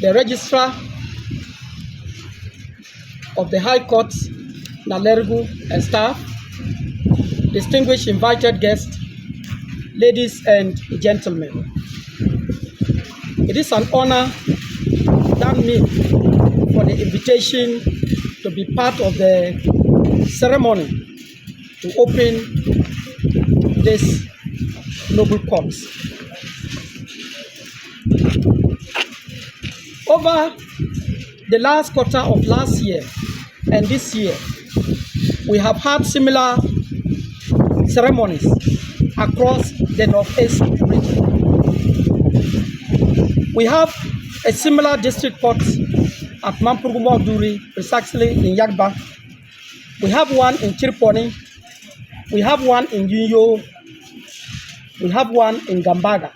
the Registrar of the High Court, Nalerigu, and staff, distinguished invited guests, ladies and gentlemen. It is an honor than me for the invitation to be part of the ceremony to open this noble corps. Over the last quarter of last year and this year, we have had similar ceremonies across the Northeast region. We have a similar district court at Bunkpurugu-Nakpanduri, precisely in Yagba. We have one in Chirponi. We have one in Yunyo. We have one in Gambaga.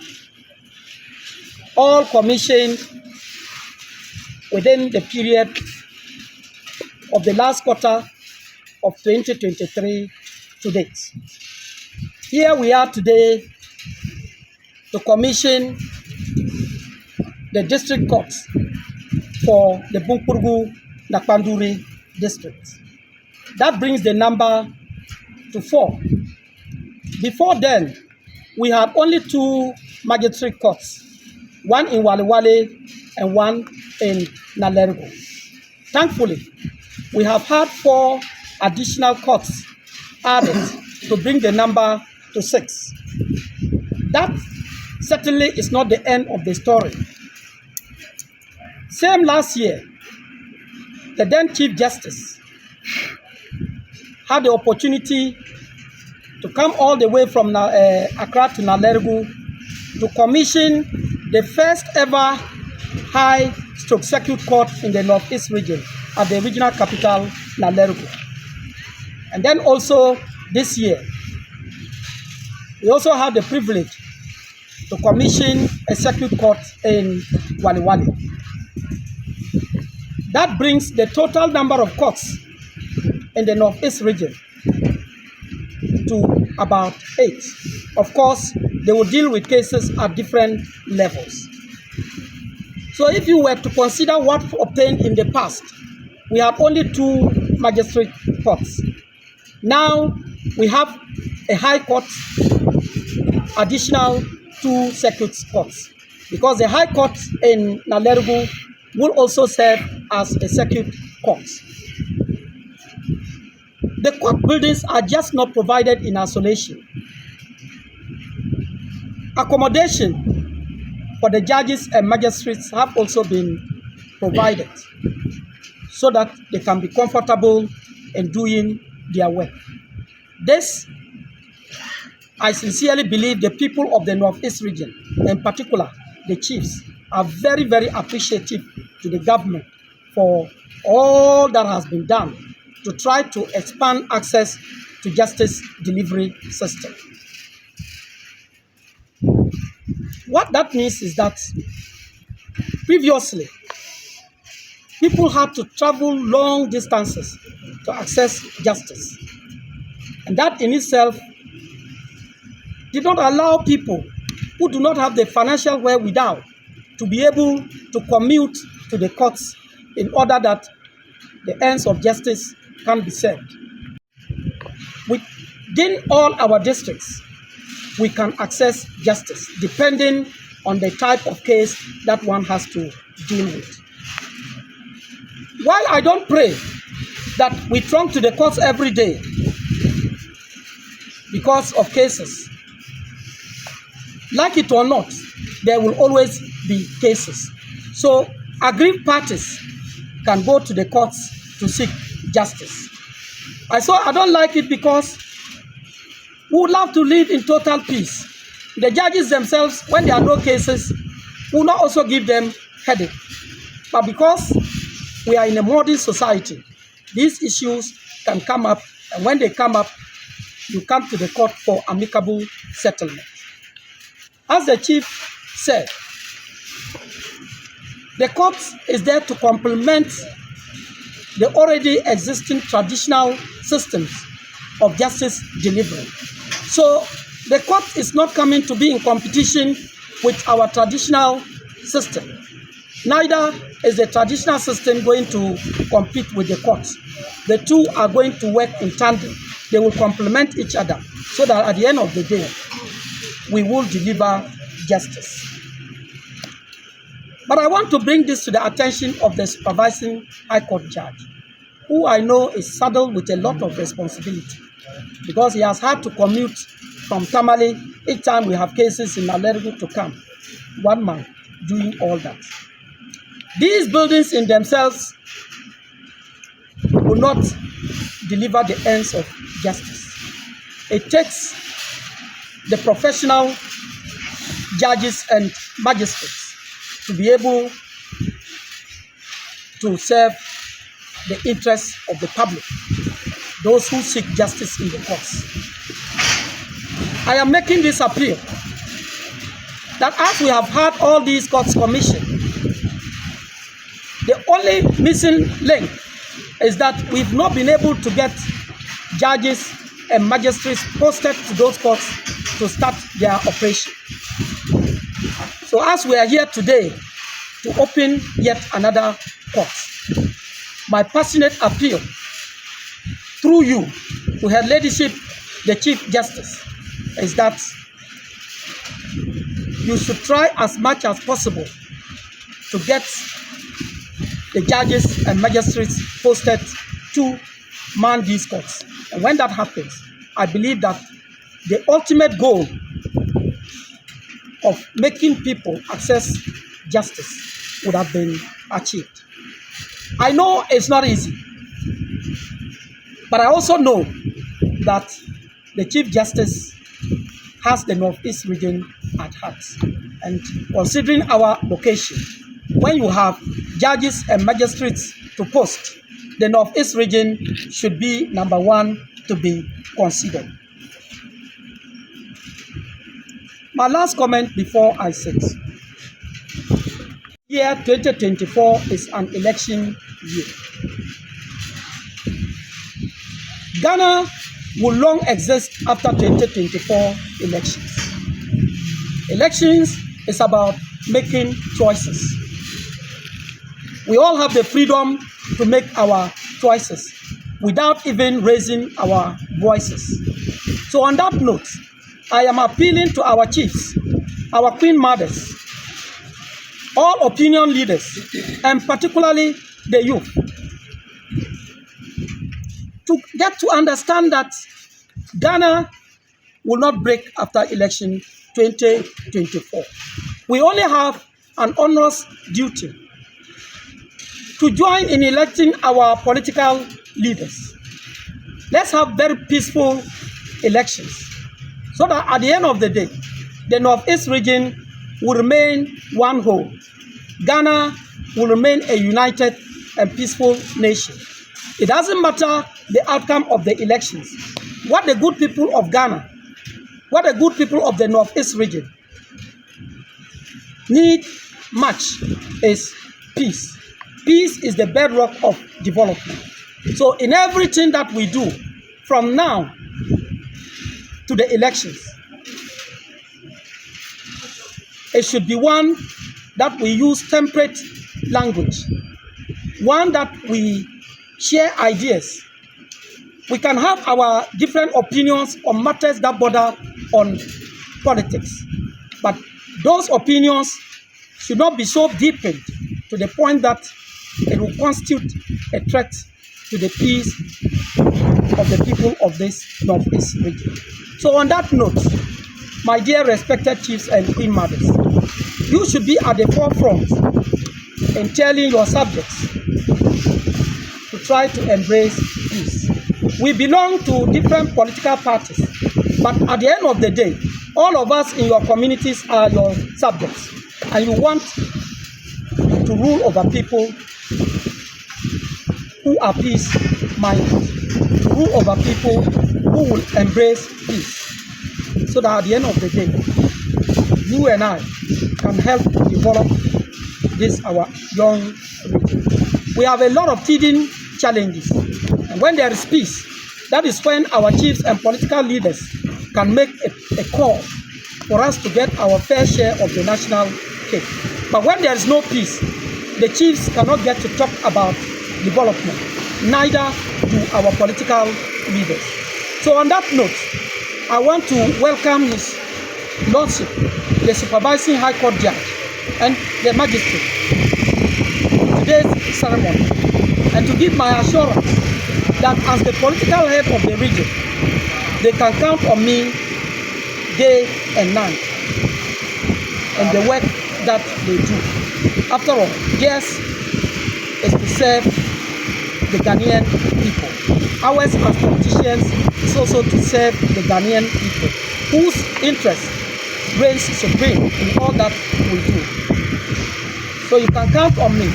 All commissioned within the period of the last quarter of 2023 to date. Here we are today to commission the district courts for the Bunkpurugu-Nakpanduri district. That brings the number to 4. Before then, we had only 2 magistrate courts, one in Wale and one in Nalerigu. Thankfully, we have had 4 additional courts added to bring the number to 6. That certainly is not the end of the story. Same last year, the then Chief Justice had the opportunity to come all the way from Accra to Nalerigu to commission the first ever high-circuit court in the Northeast region at the regional capital, Nalerigu. And then also this year, we also had the privilege to commission a circuit court in Wale. That brings the total number of courts in the Northeast region to about 8. Of course, they will deal with cases at different levels. So if you were to consider what obtained in the past, we had only 2 magistrate courts. Now we have a high court, additional 2 circuit courts, because the high court in Nalerigu will also serve as a circuit court. The court buildings are just not provided in isolation. Accommodation for the judges and magistrates have also been provided so that they can be comfortable in doing their work. This, I sincerely believe the people of the Northeast region, in particular the chiefs, are very, very appreciative to the government for all that has been done to try to expand access to justice delivery system. What that means is that previously, people had to travel long distances to access justice. And that in itself did not allow people who do not have the financial wherewithal to be able to commute to the courts in order that the ends of justice can be served. Within all our districts, we can access justice depending on the type of case that one has to deal with. While I don't pray that we throng to the courts every day because of cases, like it or not, there will always be cases. So aggrieved parties can go to the courts to seek justice. I don't like it because we would love to live in total peace. The judges themselves, when there are no cases, will not also give them headache. But because we are in a modern society, these issues can come up, and when they come up, you come to the court for amicable settlement. As the chief said, the court is there to complement the already existing traditional systems of justice delivery. So the court is not coming to be in competition with our traditional system. Neither is the traditional system going to compete with the courts. The two are going to work in tandem. They will complement each other so that at the end of the day, we will deliver justice. But I want to bring this to the attention of the supervising High Court judge, who I know is saddled with a lot of responsibility because he has had to commute from Tamale each time we have cases in Nalerigu to come. One man doing all that. These buildings in themselves will not deliver the ends of justice. It takes the professional judges and magistrates to be able to serve the interests of the public, those who seek justice in the courts. I am making this appeal that as we have had all these courts commissioned, the only missing link is that we've not been able to get judges and magistrates posted to those courts to start their operation. So as we are here today to open yet another court, my passionate appeal through you to Her Ladyship, the Chief Justice, is that you should try as much as possible to get the judges and magistrates posted to man these courts. And when that happens, I believe that the ultimate goal of making people access justice would have been achieved. I know it's not easy, but I also know that the Chief Justice has the Northeast region at heart. And considering our location, when you have judges and magistrates to post, the Northeast region should be number one to be considered. My last comment before I sit. Year 2024 is an election year. Ghana will long exist after 2024 elections. Elections is about making choices. We all have the freedom to make our choices without even raising our voices. So on that note, I am appealing to our chiefs, our queen mothers, all opinion leaders, and particularly the youth, to get to understand that Ghana will not break after election 2024. We only have an onerous duty to join in electing our political leaders. Let's have very peaceful elections so that at the end of the day, the Northeast region will remain one whole. Ghana will remain a united and peaceful nation. It doesn't matter the outcome of the elections. What the good people of Ghana, what the good people of the Northeast region need much is peace. Peace is the bedrock of development. So in everything that we do, from now to the elections, it should be one that we use temperate language, one that we share ideas. We can have our different opinions on matters that border on politics, but those opinions should not be so deepened to the point that it will constitute a threat to the peace of the people of this Northeast region. So on that note, my dear respected chiefs and queen mothers, you should be at the forefront in telling your subjects to try to embrace peace. We belong to different political parties, but at the end of the day, all of us in your communities are your subjects, and you want to rule over people who are peace-minded, to rule over people who will embrace peace, so that at the end of the day, you and I can help develop this our young region. We have a lot of teething challenges, and when there is peace, that is when our chiefs and political leaders can make a call for us to get our fair share of the national cake. But when there is no peace, the chiefs cannot get to talk about development, neither do our political leaders. So on that note, I want to welcome His Lordship, the Supervising High Court Judge, and the Magistrate to today's ceremony, and to give my assurance that as the political head of the region, they can count on me day and night and the work that they do. After all, yes, is to serve the Ghanaian people. Ours as politicians is also to serve the Ghanaian people, whose interest reigns supreme in all that we do. So you can count on me.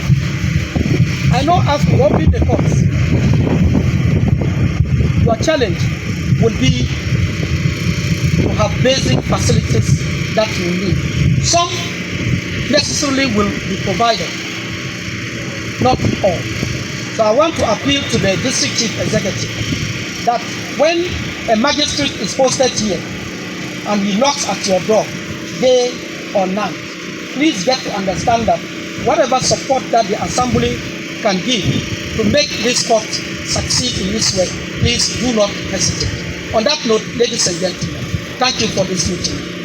I know as we open the courts, your challenge will be to have basic facilities that you need. Some necessarily will be provided, not all. So I want to appeal to the district chief executive that when a magistrate is posted here and he knocks at your door, day or night, please get to understand that whatever support that the assembly can give to make this court succeed in this way, please do not hesitate. On that note, ladies and gentlemen, thank you for this meeting.